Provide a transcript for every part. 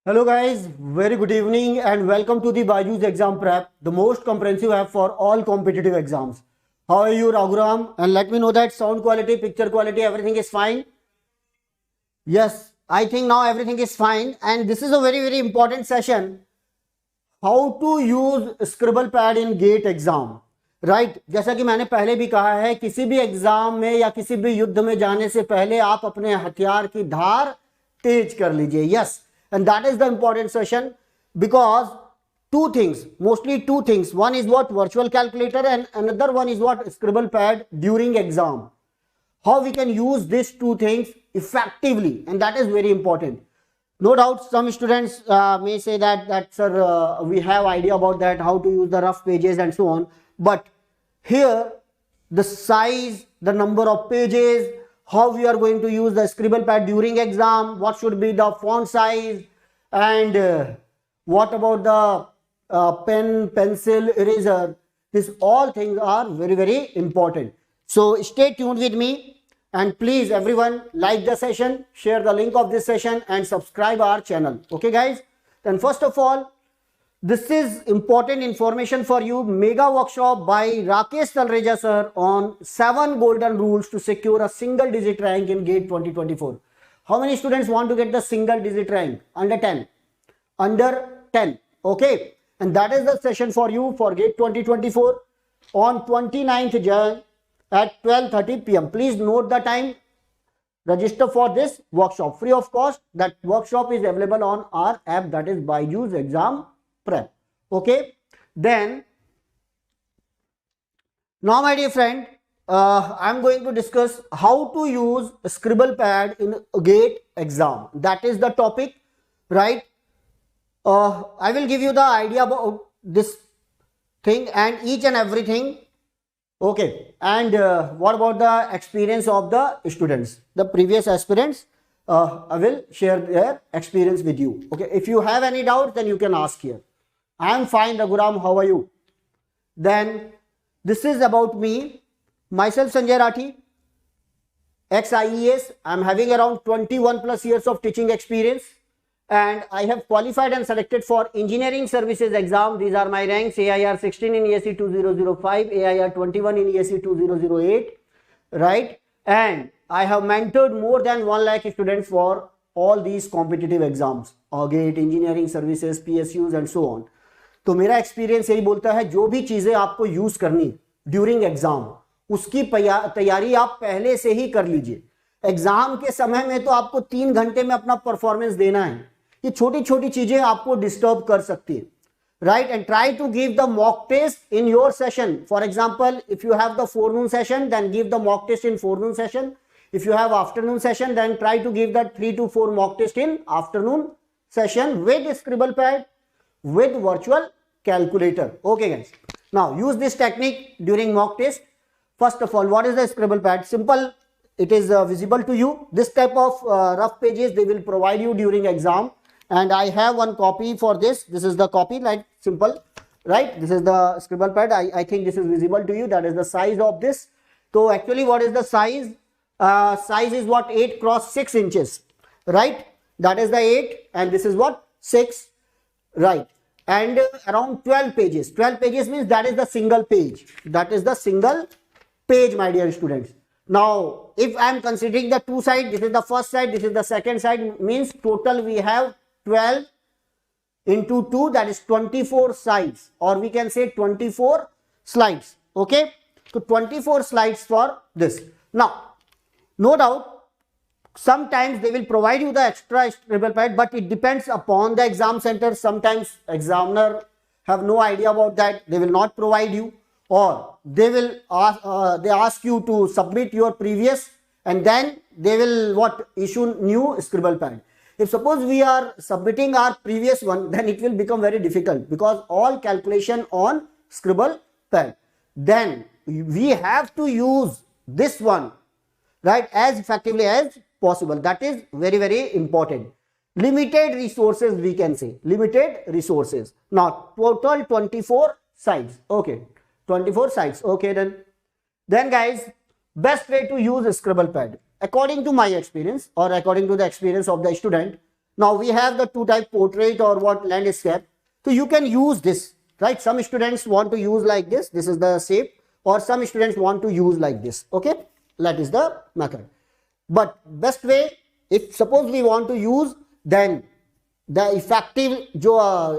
Hello guys, very good evening and welcome to the BYJU'S exam prep, the most comprehensive app for all competitive exams. How are you, Raghuram? And let me know that sound quality, picture quality, everything is fine. Yes, I think now everything is fine and this is a very important session. How to use Scribble Pad in GATE exam. Right जैसा कि मैंने पहले भी कहा है, किसी भी exam में या किसी भी युद्ध में जाने से पहले आप अपने हथियार की धार तेज कर लीजिए. Yes, and that is the important session because mostly two things. One is what virtual calculator and another one is what Scribble Pad during exam. How we can use these two things effectively, and that is very important. No doubt some students may say that sir, we have idea about that, how to use the rough pages and so on. But here the size, the number of pages, how we are going to use the Scribble Pad during exam, what should be the font size, and what about the pen, pencil, eraser. These all things are very important. So stay tuned with me and please everyone like the session, share the link of this session and subscribe our channel. Okay guys, then first of all, this is important information for you. Mega workshop by Rakesh Talreja sir on 7 golden rules to secure a single digit rank in GATE 2024. How many students want to get the single digit rank? Under 10. Under 10. Okay. And that is the session for you for GATE 2024 on 29th Jan at 12:30 p.m. Please note the time. Register for this workshop free of cost. That workshop is available on our app, that is BYJU'S exam prep. Okay, then now my dear friend, I'm going to discuss how to use Scribble Pad in a GATE exam. That is the topic, right? I will give you the idea about this thing and each and everything. Okay, and what about the experience of the students, the previous aspirants? I will share their experience with you. Okay, if you have any doubt, then you can ask here. I am fine, Raghuram. How are you? Then this is about me. Myself, Sanjay Rathi, ex-IES. I am having around 21 plus years of teaching experience. And I have qualified and selected for engineering services exam. These are my ranks: AIR 16 in ESE 2005, AIR 21 in ESE 2008, right? And I have mentored more than 1 lakh students for all these competitive exams, GATE, engineering services, PSUs and so on. तो मेरा experience यही बोलता है, जो भी चीजें आपको use करनी ड्यूरिंग एग्जाम, उसकी तैयारी आप पहले से ही कर लीजिए. एग्जाम के समय में तो आपको 3 घंटे में अपना परफॉर्मेंस देना है. ये छोटी छोटी चीजें आपको डिस्टर्ब कर सकती है, right? And try to give the mock test in your session. For example, if you have the forenoon session, then give the mock test in forenoon session. If you have afternoon session, then try to give that 3 to 4 mock test in afternoon session with Scribble Pad, with virtual calculator. Okay guys, now use this technique during mock test. First of all, what is the Scribble Pad? Simple, it is visible to you. This type of rough pages they will provide you during exam, and I have one copy for this. This is the copy, like simple, right? This is the Scribble Pad. I think this is visible to you. That is the size of this. So actually, what is the size? Size is what? 8 cross 6 inches, right? That is the 8 and this is what? 6, right? And around 12 pages. 12 pages means that is the single page. That is the single page, my dear students. Now, if I am considering the two sides, this is the first side, this is the second side, means total we have 12 into 2, that is 24 sides, or we can say 24 slides. Okay, so 24 slides for this. Now, no doubt, sometimes they will provide you the extra Scribble Pad, but it depends upon the exam center. Sometimes examiner have no idea about that. They will not provide you, or they will ask you to submit your previous, and then they will issue new Scribble Pad. If suppose we are submitting our previous one, then it will become very difficult because all calculation on Scribble Pad. Then we have to use this one, right, as effectively as possible. That is very important. Limited resources, we can say. Limited resources. Now, total 24 sides. Okay, 24 sides. Okay, then guys, best way to use a Scribble Pad. according to my experience or according to the experience of the student. Now we have the two type, portrait or what, landscape. So you can use this, right? Some students want to use like this. This is the shape, or some students want to use like this. Okay, that is the method. But best way, if suppose we want to use, then the effective जो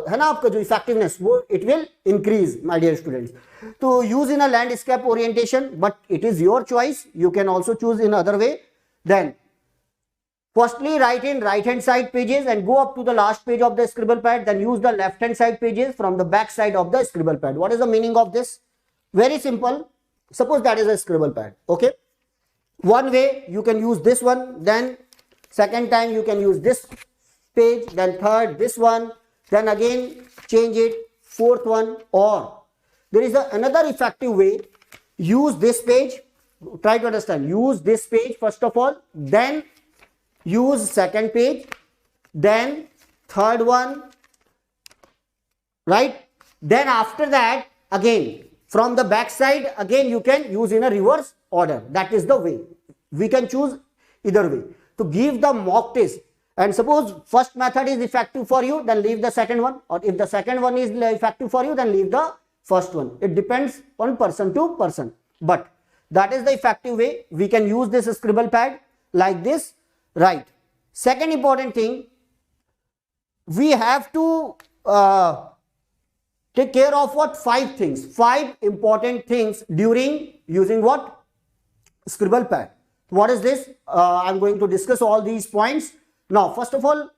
है ना आपका जो effectiveness वो it will increase, my dear students. To use in a landscape orientation, but it is your choice. You can also choose in other way. Then firstly write in right hand side pages and go up to the last page of the scribble pad. Then use the left hand side pages from the back side of the scribble pad. What is the meaning of this? Very simple. Suppose that is a scribble pad. Okay. One way you can use this one. Then second time you can use this page. Then third this one. Then again change it. Fourth one. Or there is another effective way. Use this page. Try to understand. Use this page first of all. Then use second page, then third one, right? Then after that again from the back side again you can use in a reverse order. That is the way. We can choose either way to give the mock test. And suppose first method is effective for you, then leave the second one, or if the second one is effective for you, then leave the first one. It depends on person to person, but that is the effective way. We can use this scribble pad like this. Right. Second important thing, we have to take care of what? 5 things. 5 important things during using what? Scribble pad. What is this? I'm going to discuss all these points. Now, first of all,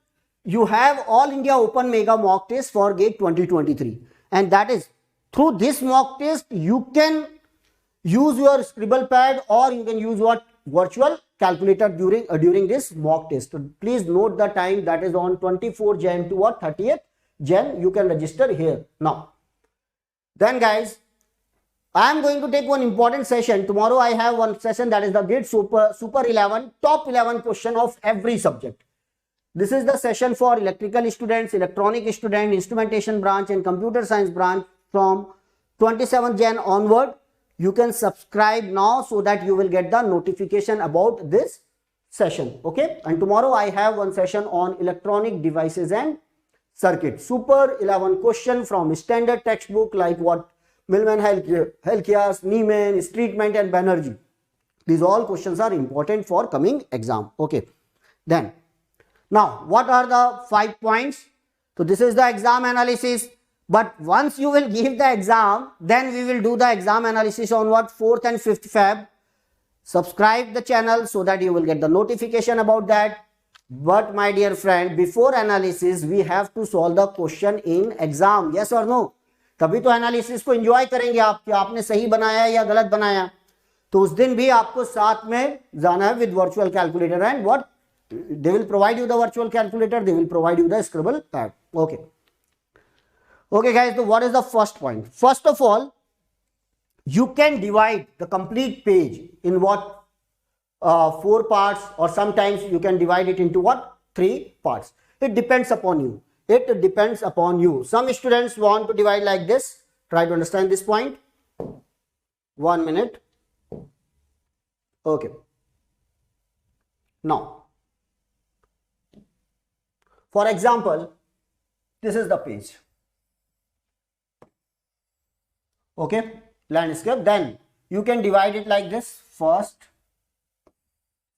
you have All India Open Mega Mock Test for GATE 2023. And that is through this mock test, you can use your scribble pad or you can use what? Virtual calculator during this mock test. So please note the time, that is on 24 Jan to what? 30th Jan. You can register here now. Then guys, I am going to take one important session. Tomorrow I have one session, that is the GATE Super 11 top 11 question of every subject. This is the session for electrical students, electronic student, instrumentation branch and computer science branch from 27 Jan onward. You can subscribe now so that you will get the notification about this session. Okay. And tomorrow I have one session on electronic devices and circuit. Super 11 question from standard textbook like what? Millman Helkias, Niemann, Streetman and Banerjee. These all questions are important for coming exam. Okay. Then now what are the 5 points? So this is the exam analysis. But once you will give the exam, then we will do the exam analysis on what? 4th and 5th Feb. Subscribe the channel so that you will get the notification about that. But my dear friend, before analysis, we have to solve the question in exam. Yes or no? तभी तो analysis को enjoy करेंगे आप कि आपने सही बनाया या गलत बनाया. तो उस दिन भी आपको साथ में जाना है with virtual calculator and what they will provide you the virtual calculator, they will provide you the scribble pad. Okay. Okay guys, so what is the first point? First of all, you can divide the complete page in what? 4 parts, or sometimes you can divide it into what? 3 parts. It depends upon you. It depends upon you. Some students want to divide like this. Try to understand this point. 1 minute. Okay. Now, for example, this is the page. Okay, landscape. Then you can divide it like this: first,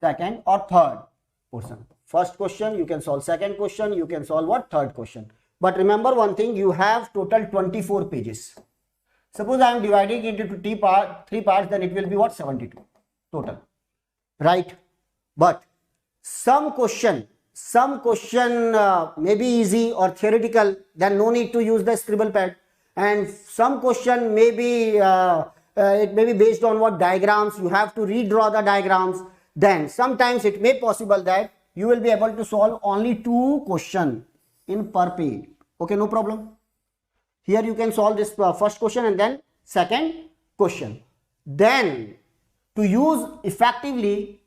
second or third portion. First question you can solve, second question you can solve what? Third question. But remember one thing, you have total 24 pages. Suppose I am dividing it into 3 parts, then it will be what? 72 total, right? But some question may be easy or theoretical, then no need to use the scribble pad. And some question may be it may be based on what? Diagrams. You have to redraw the diagrams. Then sometimes it may possible that you will be able to solve only 2 questions in per page. Okay, no problem. Here you can solve this first question and then second question. Then to use effectively,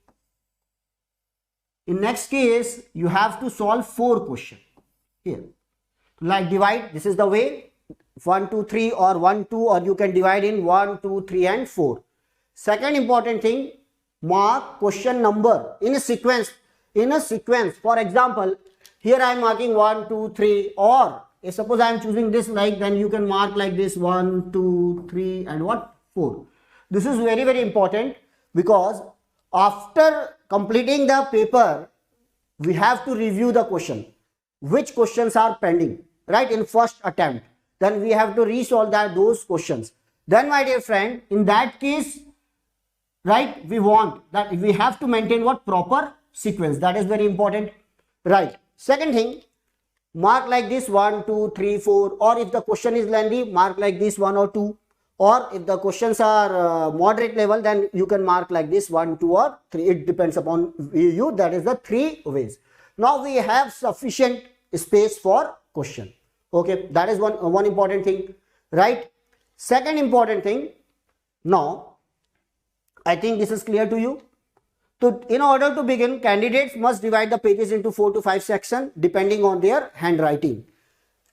in next case you have to solve 4 questions here. Like divide, this is the way. 1, 2, 3 or 1, 2, or you can divide in 1, 2, 3 and 4. Second important thing, mark question number in a sequence. For example, Here I am marking 1, 2, 3, or if suppose I am choosing this, like, then you can mark like this 1, 2, 3 and what 4. This is very, very important, because after completing the paper we have to review the question, which questions are pending, right, in first attempt. Then we have to resolve those questions. Then my dear friend, in that case, right, we want that we have to maintain what proper sequence. That is very important, right. Second thing, mark like this 1, 2, 3, 4, or if the question is lengthy, mark like this 1 or 2, or if the questions are moderate level, then you can mark like this 1, 2 or 3. It depends upon you. That is the 3 ways. Now we have sufficient space for question. Okay, that is one important thing, right. Second important thing, now I think this is clear to you. So in order to begin, candidates must divide the pages into 4 to 5 sections depending on their handwriting.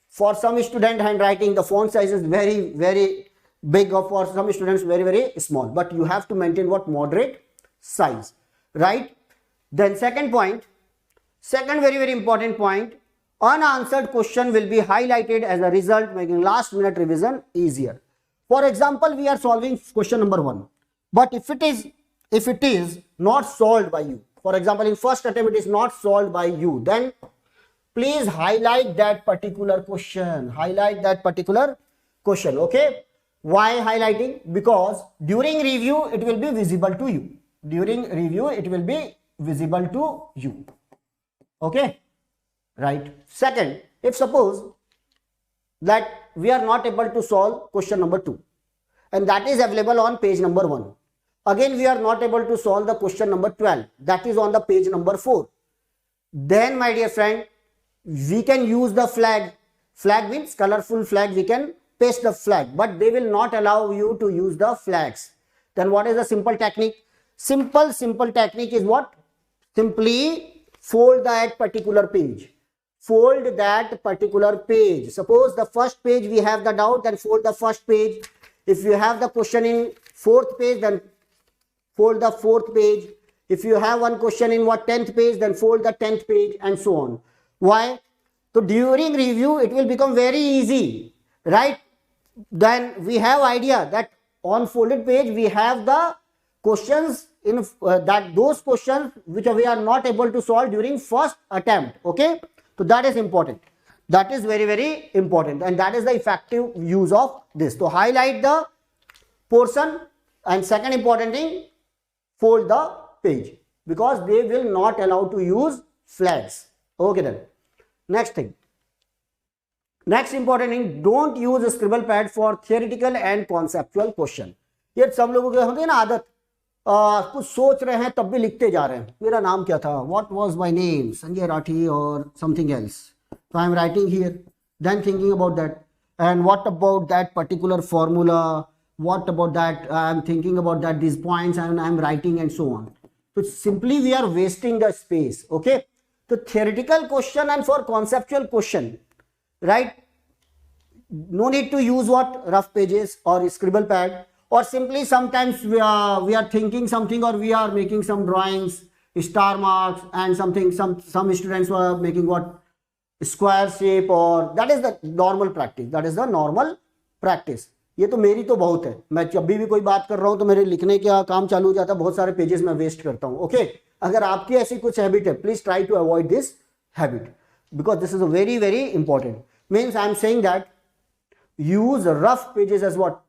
For some student handwriting, the font size is very, very big, or for some students very, very small, but you have to maintain what moderate size, right. Then second point, second very, very important point, unanswered question will be highlighted as a result, making last minute revision easier. For example, we are solving question number 1, but if it is not solved by you, for example in first attempt it is not solved by you, then please highlight that particular question, okay. Why highlighting? Because during review it will be visible to you, okay, right. Second, if suppose that we are not able to solve question number 2 and that is available on page number 1, again we are not able to solve the question number 12, that is on the page number 4, then my dear friend, we can use the flag means colorful flag, we can paste the flag, but they will not allow you to use the flags. Then what is the simple technique? Simple technique is what? Simply fold that particular page. Suppose the first page we have the doubt, then fold the first page. If you have the question in 4th page, then fold the 4th page. If you have one question in 10th page, then fold the 10th page, and so on. Why? So during review it will become very easy, right. Then we have idea that on folded page we have the questions in those questions which we are not able to solve during first attempt, okay. So that is important, that is very, very important, and that is the effective use of this. So highlight the portion, and second important thing, fold the page, because they will not allow to use flags, okay. Then next thing, next important thing, don't use a scribble pad for theoretical and conceptual question. ये सब लोगों के होती है ना आदत, कुछ सोच रहे हैं तब भी लिखते जा रहे हैं, मेरा नाम क्या था, what was my name, Sanjay Rathi or something else, so I am writing here, then thinking about that, and what about that particular formula, what about that, I am thinking about that, these points, and I am writing, and so on. So simply we are wasting the space, okay. So theoretical question and for conceptual question, right, no need to use what, rough pages or scribble pad, or simply sometimes we are thinking something, or we are making some drawings, star marks and something, some students were making what, square shape, or that is the normal practice, ये तो मेरी तो बहुत है, मैं जब भी कोई बात कर रहा हूं तो मेरे लिखने का काम चालू हो जाता है, बहुत सारे पेजेस मैं वेस्ट करता हूं, ओके. अगर आपकी ऐसी कुछ हैबिट है, please try to avoid this habit, because this is a very, very important. Means I am saying that use rough pages as what,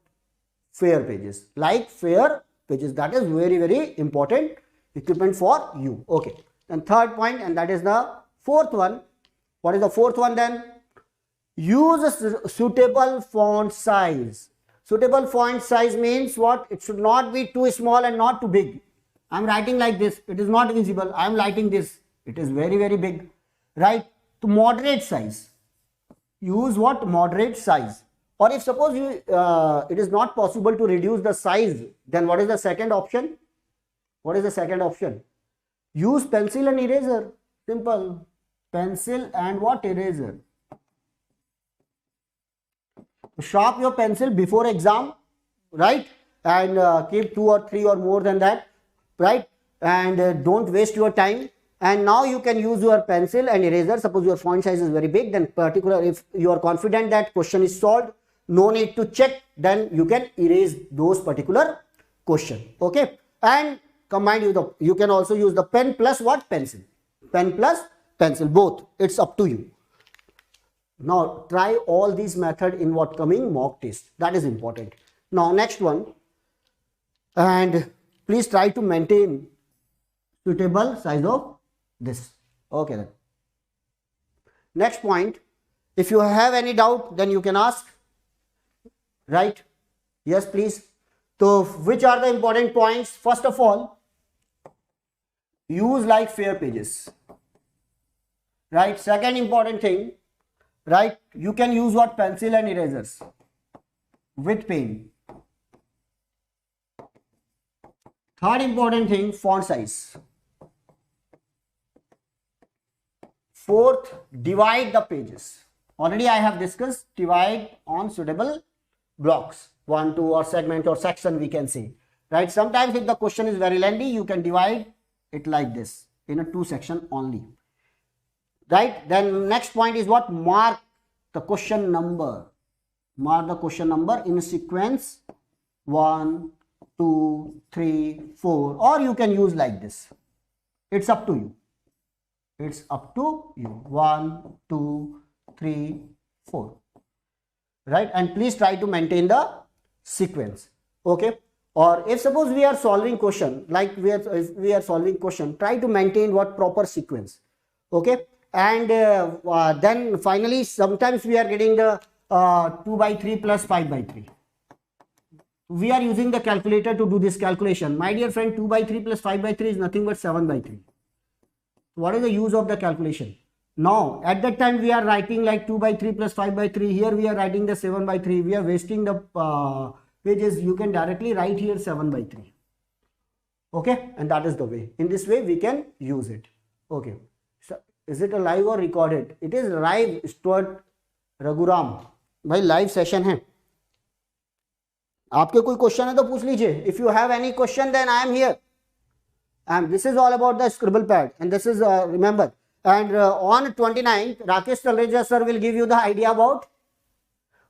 fair pages, like fair pages. That is very, very important equipment for you, okay. And third point, and that is the fourth one. What is the fourth one then? Use a suitable font size. Suitable font size means what? It should not be too small and not too big. I am writing like this, it is not visible. I am writing this, it is very, very big, right? To moderate size. Use what? Moderate size. Or if suppose you it is not possible to reduce the size, then what is the second option? What is the second option? Use pencil and eraser. Simple. Pencil and what? Eraser. Sharp your pencil before exam, right? And keep 2 or 3 or more than that, right? And don't waste your time. And now you can use your pencil and eraser. Suppose your font size is very big, then particular, if you are confident that question is solved, no need to check, then you can erase those particular question. Okay, and combine you can also use the pen plus what? Pencil. Pen plus pencil, both. It's up to you. Now try all these method in what coming mock test. That is important. Now next one, and please try to maintain suitable size of this. Okay then. Next point, if you have any doubt, then you can ask. Right? Yes, please. So which are the important points? First of all, use like fair pages. Right? Second important thing, right? You can use what? Pencil and erasers with pen. Third important thing, font size. Fourth, divide the pages. Already I have discussed, divide on suitable blocks, 1, 2, or segment or section we can say. Right? Sometimes if the question is very lengthy, you can divide it like this in a 2 section only. Right? Then next point is what? Mark the question number. Mark the question number in sequence 1, 2, 3, 4, or you can use like this. It's up to you. It's up to you. 1, 2, 3, 4. Right? And please try to maintain the sequence. Okay? Or if suppose we are solving question, like if we are solving question, try to maintain what? Proper sequence. Okay? And then finally, sometimes we are getting the 2 by 3 plus 5 by 3. We are using the calculator to do this calculation. My dear friend, 2 by 3 plus 5 by 3 is nothing but 7 by 3. What is the use of the calculation? Now, at that time, we are writing like 2 by 3 plus 5 by 3. Here we are writing the 7 by 3. We are wasting the pages. You can directly write here 7 by 3. Okay? And that is the way. In this way, we can use it. Okay. So, is it a live or recorded? It is live, Stuart Raghuram. भाई live session है. आपके कोई question है तो पूछ लीजिए. If you have any question, then I am here. And this is all about the Scribble Pad. And this is, remember, and on 29th, Rakesh Talreja sir will give you the idea about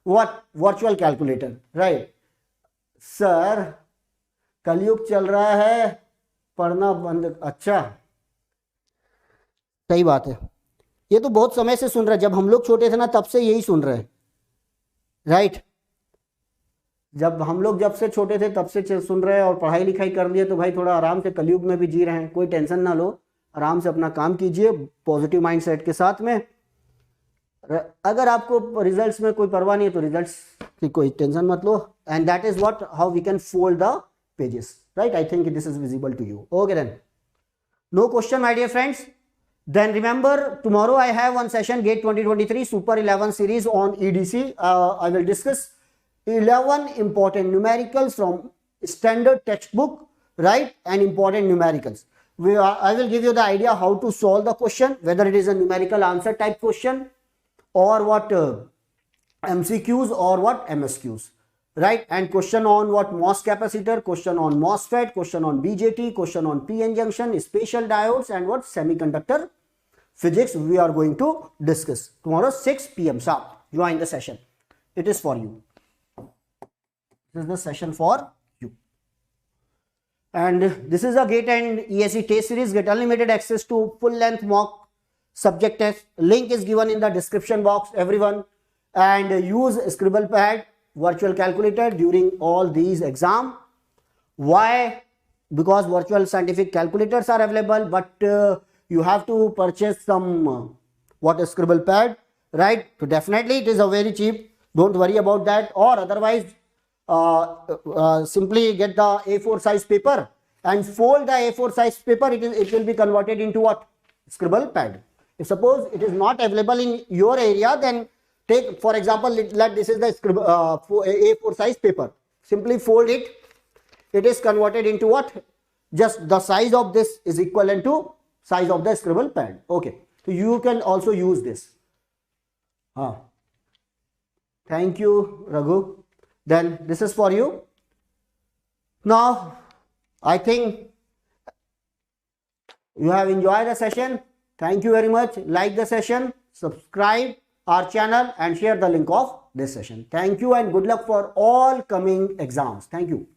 what? Virtual calculator. Right? Sir, कलयुग चल रहा है, पढ़ना बंद. अच्छा, सही बात है. ये तो बहुत समय से सुन रहे हैं. जब हम लोग छोटे थे ना, तब से यही सुन रहे हैं. राइट? जब से छोटे थे तब से सुन रहे हैं और पढ़ाई लिखाई कर लिए, तो भाई थोड़ा आराम से कलयुग में भी जी रहे हैं. कोई टेंशन ना लो, आराम से अपना काम कीजिए पॉजिटिव माइंडसेट के साथ में. अगर आपको रिजल्ट्स में कोई परवाह नहीं है तो रिजल्ट्स की कोई टेंशन मत लो. And that is what how we can fold the pages. Right? I think this is visible to you. Okay then, no question my dear friends. Then remember, tomorrow I have one session, GATE 2023 Super 11 series on EDC. I will discuss 11 important numericals from standard textbook, right? And important numericals. I will give you the idea how to solve the question, whether it is a numerical answer type question or what MCQs or what MSQs, right? And question on what MOS capacitor, question on MOSFET, question on BJT, question on PN junction, spatial diodes, and what semiconductor physics we are going to discuss tomorrow 6 PM sharp. Join the session. It is for you. This is the session for you. And this is a GATE and ESE test series. Get unlimited access to full length mock subject test. Link is given in the description box, everyone. And use Scribble Pad virtual calculator during all these exam. Why? Because virtual scientific calculators are available, but you have to purchase some what a Scribble Pad, right? So definitely it is a very cheap. Don't worry about that. Or otherwise, simply get the A4 size paper and fold the A4 size paper. It will be converted into what? Scribble Pad. If suppose it is not available in your area, then take, for example, let this is the A4 size paper. Simply fold it. It is converted into what? Just the size of this is equivalent to size of the Scribble Pad. Okay. So you can also use this. Thank you, Raghu. Then this is for you. Now, I think you have enjoyed the session. Thank you very much. Like the session, subscribe our channel and share the link of this session. Thank you and good luck for all coming exams. Thank you.